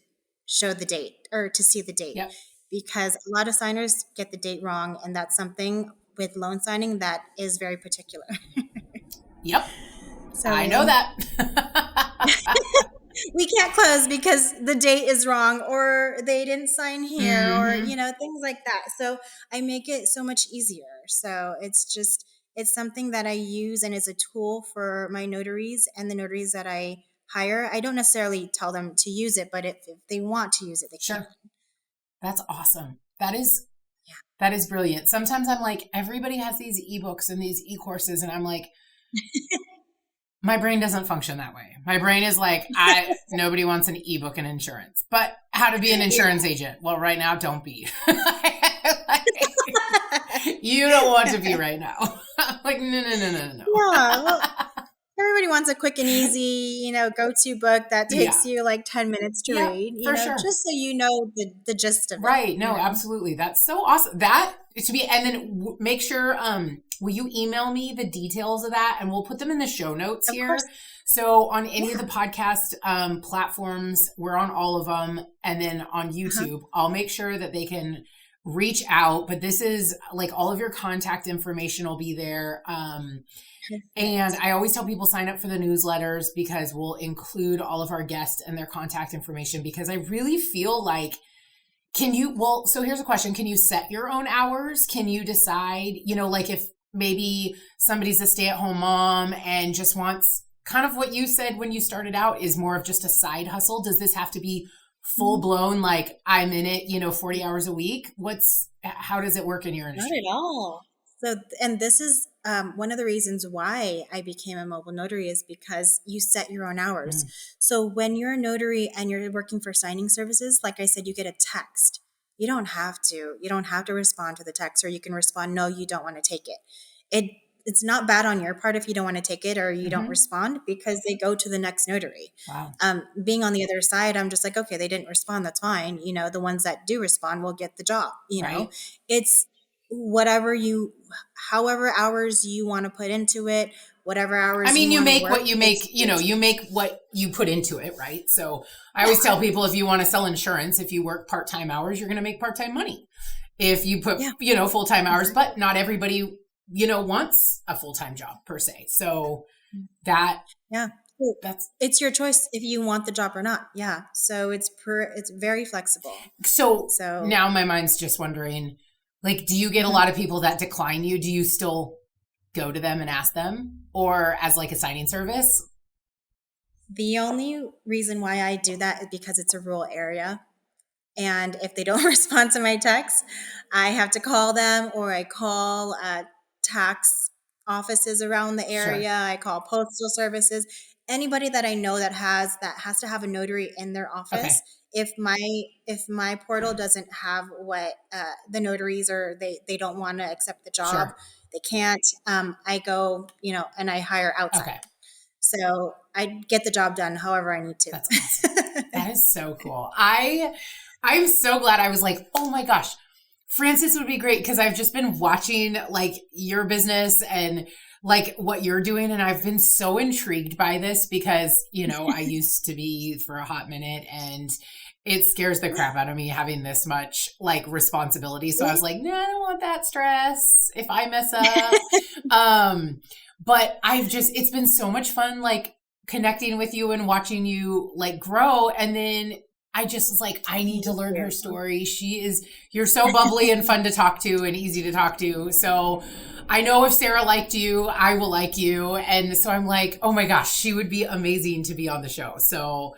show the date or to see the date. Yep. Because a lot of signers get the date wrong, and that's something with loan signing that is very particular. Yep. So I know that. We can't close because the date is wrong, or they didn't sign here, or, things like that. So I make it so much easier. So it's something that I use and is a tool for my notaries and the notaries that I hire. I don't necessarily tell them to use it, but if they want to use it, they can. That's awesome. That is brilliant. Sometimes I'm like, everybody has these ebooks and these e-courses, and I'm like, my brain doesn't function that way. My brain is like, nobody wants an ebook in insurance, but how to be an insurance agent? Well, right now, don't be. You don't want to be right now. Like, no. Yeah, well, everybody wants a quick and easy, go-to book that takes you like 10 minutes to read, for sure. Just so you know the gist of it. Right. No, absolutely. That's so awesome. That to be, and then make sure, will you email me the details of that, and we'll put them in the show notes here. Course. So on any of the podcast platforms, we're on all of them. And then on YouTube, I'll make sure that they can reach out. But this is like all of your contact information will be there. And I always tell people sign up for the newsletters, because we'll include all of our guests and their contact information, because I really feel like, so here's a question. Can you set your own hours? Can you decide, like if maybe somebody's a stay-at-home mom and just wants kind of what you said when you started out is more of just a side hustle. Does this have to be full blown? Like I'm in it, 40 hours a week. How does it work in your industry? Not at all. So, and this is one of the reasons why I became a mobile notary, is because you set your own hours. So when you're a notary and you're working for signing services, like I said, you get a text. You don't have to respond to the text, or you can respond, no, you don't want to take it. It's not bad on your part if you don't want to take it or you don't respond, because they go to the next notary. Wow. Being on the other side, I'm just like, okay, they didn't respond. That's fine. The ones that do respond will get the job. Know, it's however hours you want to put into it, whatever hours. I mean, you make what you make, you make what you put into it. Right. So I always tell people, if you want to sell insurance, if you work part-time hours, you're going to make part-time money. If you put, full-time hours, but not everybody, wants a full-time job per se. So that Yeah. It's your choice if you want the job or not. Yeah. So it's very flexible. So now my mind's just wondering, like, do you get a lot of people that decline you? Do you still go to them and ask them, or as like a signing service? The only reason why I do that is because it's a rural area. And if they don't respond to my text, I have to call them, or I call tax offices around the area. Sure. I call postal services. Anybody that I know that has to have a notary in their office. Okay. If my portal doesn't have what the notaries, or they don't want to accept the job, sure. They can't. I go, and I hire outside. Okay. So I get the job done however I need to. That's awesome. That is so cool. I'm so glad. I was like, oh my gosh, Francis would be great, because I've just been watching like your business and like what you're doing. And I've been so intrigued by this because, I used to be for a hot minute, and it scares the crap out of me having this much like responsibility. So I was like, no, I don't want that stress if I mess up. But it's been so much fun, like connecting with you and watching you like grow. And then I just was like, I need to learn her story. You're so bubbly and fun to talk to and easy to talk to. So I know if Sarah liked you, I will like you. And so I'm like, oh my gosh, she would be amazing to be on the show. So.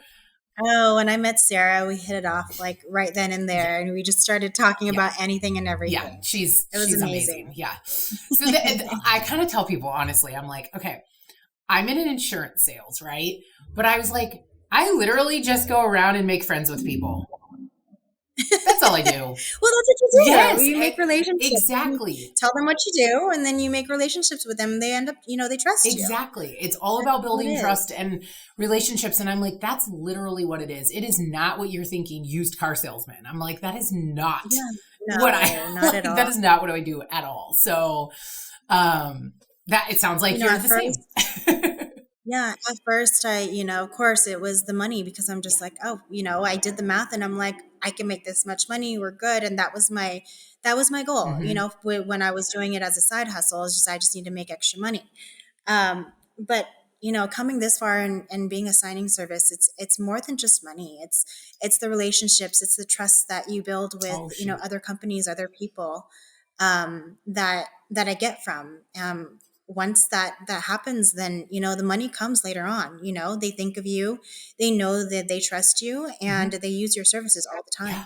Oh, when I met Sarah, we hit it off like right then and there, and we just started talking about anything and everything. Yeah, she's amazing. Yeah. So I kind of tell people, honestly, I'm like, okay, I'm in an insurance sales, right? But I was like, I literally just go around and make friends with people. That's all I do. Well, that's what you do. Yes, you make relationships. Exactly. You tell them what you do, and then you make relationships with them. They end up, they trust you. Exactly. It's all about building trust and relationships. And I'm like, that's literally what it is. It is not what you're thinking, used car salesman. I'm like, that is not not at all. That is not what I do at all. So that it sounds like you're the same. Yeah. At first of course it was the money, because I'm just like, oh, I did the math and I'm like, I can make this much money. We're good. And that was my goal. Mm-hmm. When I was doing it as a side hustle, I just need to make extra money. But coming this far and being a signing service, it's more than just money. It's the relationships, it's the trust that you build with, other companies, other people, that I get from, once that happens, then, the money comes later on. They think of you, they know that they trust you, and they use your services all the time.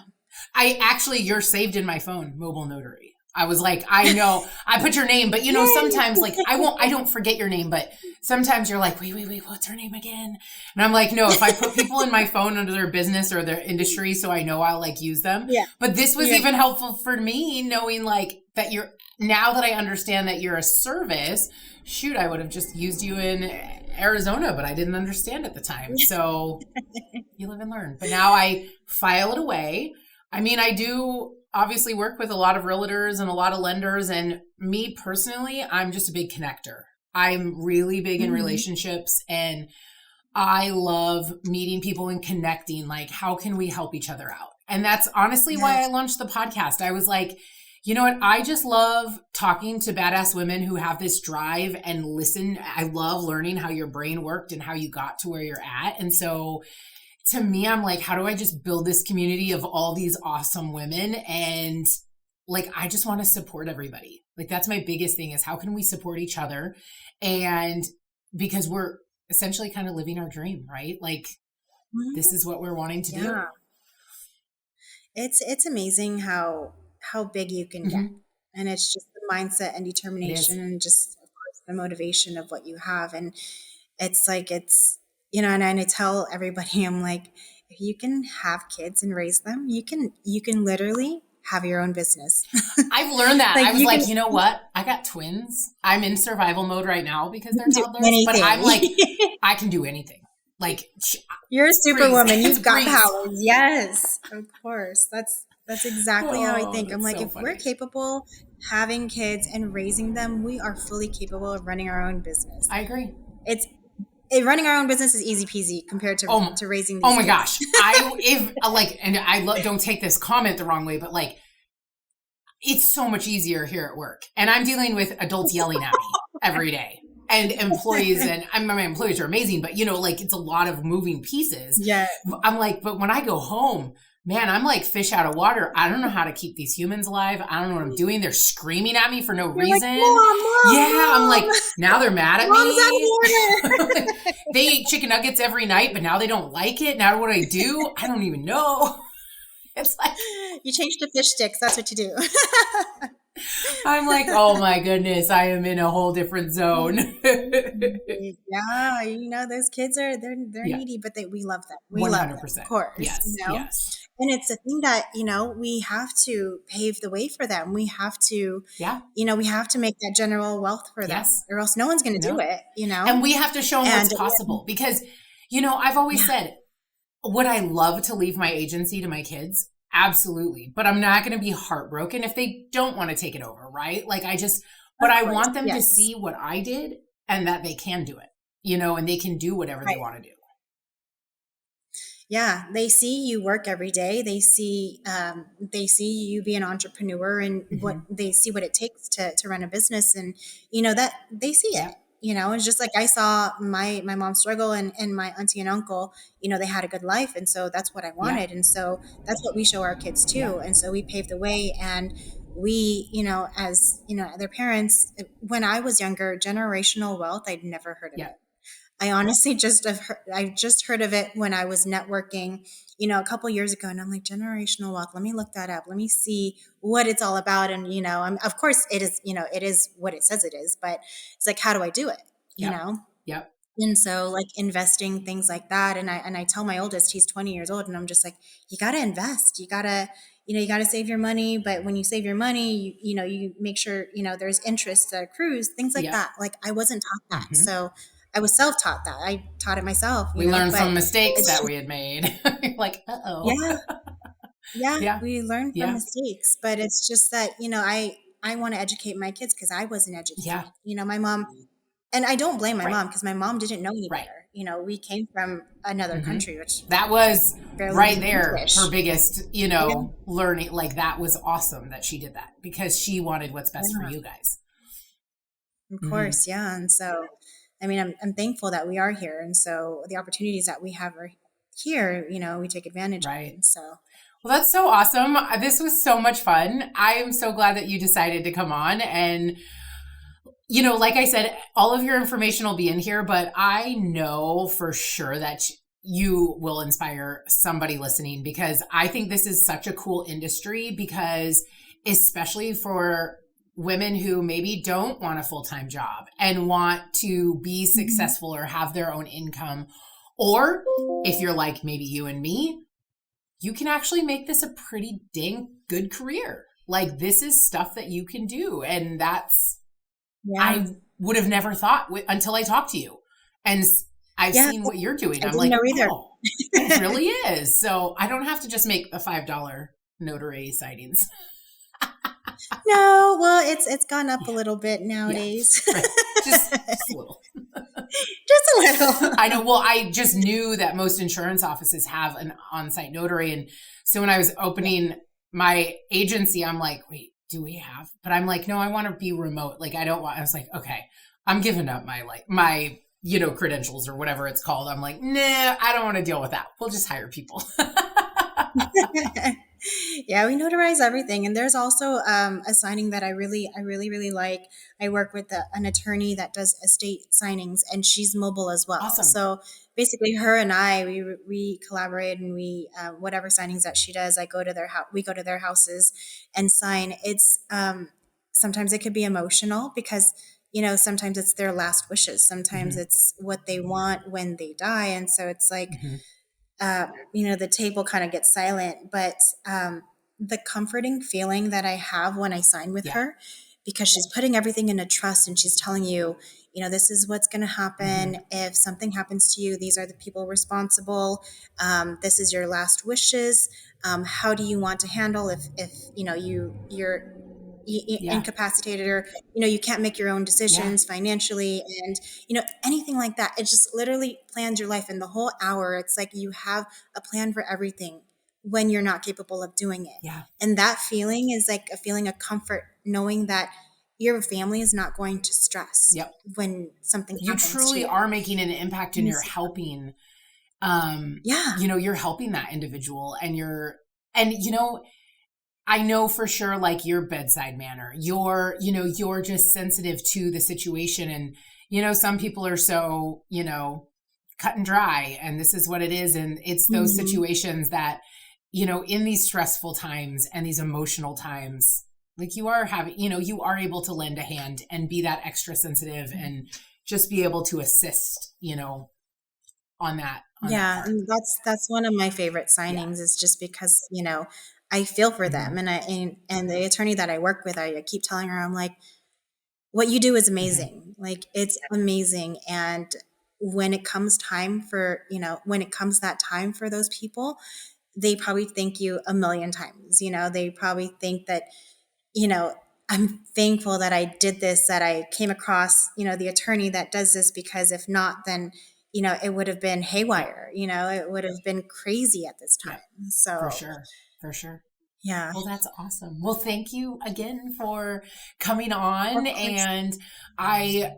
Yeah. You're saved in my phone, Mobile Notary. I was like, I know I put your name, but sometimes like I don't forget your name, but sometimes you're like, wait, what's her name again? And I'm like, no, if I put people in my phone under their business or their industry, so I know I'll like use them. Yeah. But this was even helpful for me, knowing like that now that I understand that you're a service. Shoot, I would have just used you in Arizona, but I didn't understand at the time. So you live and learn. But now I file it away. I mean, I do obviously work with a lot of realtors and a lot of lenders. And me personally, I'm just a big connector. I'm really big in relationships, and I love meeting people and connecting. Like, how can we help each other out? And that's honestly why I launched the podcast. I was like, you know what? I just love talking to badass women who have this drive and listen. I love learning how your brain worked and how you got to where you're at. And so to me, I'm like, how do I just build this community of all these awesome women? And like, I just want to support everybody. Like, that's my biggest thing, is how can we support each other? And because we're essentially kind of living our dream, right? Like, this is what we're wanting to do. It's amazing how big you can get. And it's just the mindset and determination and just, of course, the motivation of what you have. And it's like, and I tell everybody, I'm like, if you can have kids and raise them, you can literally have your own business. I've learned that. I was like, you know what? I got twins. I'm in survival mode right now because they're toddlers, but I'm like, I can do anything. Like, you're a superwoman. You've got powers. Yes, of course. That's exactly how I think. I'm like, if we're capable having kids and raising them, we are fully capable of running our own business. I agree. Running our own business is easy peasy compared to raising these kids. Gosh. Don't take this comment the wrong way, but like, it's so much easier here at work. And I'm dealing with adults yelling at me every day. and employees, and I mean, my employees are amazing, but like it's a lot of moving pieces. Yeah. I'm like, but when I go home, man, I'm like fish out of water. I don't know how to keep these humans alive. I don't know what I'm doing. They're screaming at me for no reason. Like, Mom, yeah, I'm like, now they're mad at Mom's me. out of order. They eat chicken nuggets every night, but now they don't like it. Now what do I do? I don't even know. It's like you change to fish sticks. That's what you do. I'm like, oh my goodness, I am in a whole different zone. Yeah, those kids they're needy, but we love them. We 100%. Love them, of course. Yes, yes. And it's a thing that, we have to pave the way for them. We have to, we have to make that general wealth for them, or else no one's going to do it, And we have to show them what's possible because, I've always said, would I love to leave my agency to my kids? Absolutely. But I'm not going to be heartbroken if they don't want to take it over, right? Like I want them to see what I did and that they can do it, and they can do whatever they want to do. Yeah, they see you work every day. They see you be an entrepreneur, and what they see what it takes to run a business, and that they see it. It's just like I saw my mom struggle, and my auntie and uncle, they had a good life, and so that's what I wanted, and so that's what we show our kids too, and so we paved the way, and we, as their parents. When I was younger, generational wealth, I'd never heard of it. I honestly I just heard of it when I was networking, a couple years ago, and I'm like, generational wealth. Let me look that up. Let me see what it's all about. And, of course it is, it is what it says it is, but it's like, how do I do it? Yep. And so like investing, things like that. And I tell my oldest, he's 20 years old, and I'm just like, you got to invest. You got to, you got to save your money. But when you save your money, you make sure, there's interest that accrues, things like that. Like I wasn't taught that. So I was self-taught that. I taught it myself. We learned from mistakes that we had made. Like, uh-oh. Yeah. We learned from mistakes. But it's just that, I want to educate my kids because I wasn't educated. My mom, and I don't blame my mom because my mom didn't know any better. We came from another country, which that was right there. English. Her biggest, learning. Like that was awesome that she did that because she wanted what's best for you guys. Of course. Yeah. And so, I mean, I'm thankful that we are here. And so the opportunities that we have are here, we take advantage of it. So. Well, that's so awesome. This was so much fun. I am so glad that you decided to come on. And, like I said, all of your information will be in here, but I know for sure that you will inspire somebody listening because I think this is such a cool industry because especially for women who maybe don't want a full-time job and want to be successful or have their own income. Or if you're like maybe you and me, you can actually make this a pretty dang good career. Like this is stuff that you can do. And that's, I would have never thought until I talked to you. And I've seen what you're doing. I'm like, oh, it really is. So I don't have to just make the $5 notary sightings. No, well, it's gone up a little bit nowadays. Right. Just a little. Just a little. I know. Well, I just knew that most insurance offices have an on-site notary. And so when I was opening my agency, I'm like, wait, do we have? But I'm like, no, I want to be remote. Like, I was like, okay, I'm giving up my credentials or whatever it's called. I'm like, nah, I don't want to deal with that. We'll just hire people. Yeah, we notarize everything. And there's also a signing that I really like. I work with an attorney that does estate signings, and she's mobile as well. Awesome. So basically her and I, we collaborate, and we, whatever signings that she does, we go to their houses and sign. It's, sometimes it could be emotional because, sometimes it's their last wishes. Sometimes it's what they want when they die. And so it's like, the table kind of gets silent, but the comforting feeling that I have when I sign with her, because she's putting everything in a trust and she's telling you, this is what's going to happen. If something happens to you, these are the people responsible. This is your last wishes. How do you want to handle if you're incapacitated or, you can't make your own decisions financially and, anything like that. It just literally plans your life. In the whole hour, it's like you have a plan for everything when you're not capable of doing it. Yeah. And that feeling is like a feeling of comfort, knowing that, your family is not going to stress when something happens. You truly are making an impact, and you're helping. You're helping that individual, I know for sure, like, your bedside manner, you're just sensitive to the situation. And, some people are so, cut and dry, and this is what it is. And it's those situations that, in these stressful times and these emotional times, like, you are able to lend a hand and be that extra sensitive and just be able to assist, on that. And that's one of my favorite signings is just because, I feel for them. And the attorney that I work with, I keep telling her, I'm like, what you do is amazing. Like, it's amazing. And when it comes that time for those people, they probably thank you a million times. They probably think that, I'm thankful that I did this, that I came across, the attorney that does this, because if not, then, it would have been haywire, it would have been crazy at this time. So for sure. Yeah. Well, that's awesome. Well, thank you again for coming on. And I,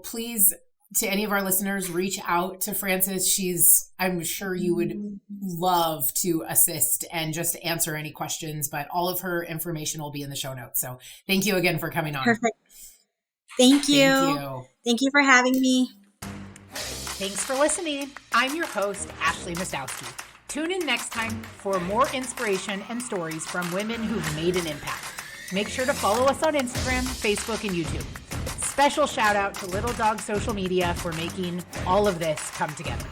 please, to any of our listeners, reach out to Frances. I'm sure you would love to assist and just answer any questions, but all of her information will be in the show notes. So thank you again for coming on. Perfect. Thank you. Thank you for having me. Thanks for listening. I'm your host, Ashley Mastowski. Tune in next time for more inspiration and stories from women who've made an impact. Make sure to follow us on Instagram, Facebook, and YouTube. Special shout out to Little Dog Social Media for making all of this come together.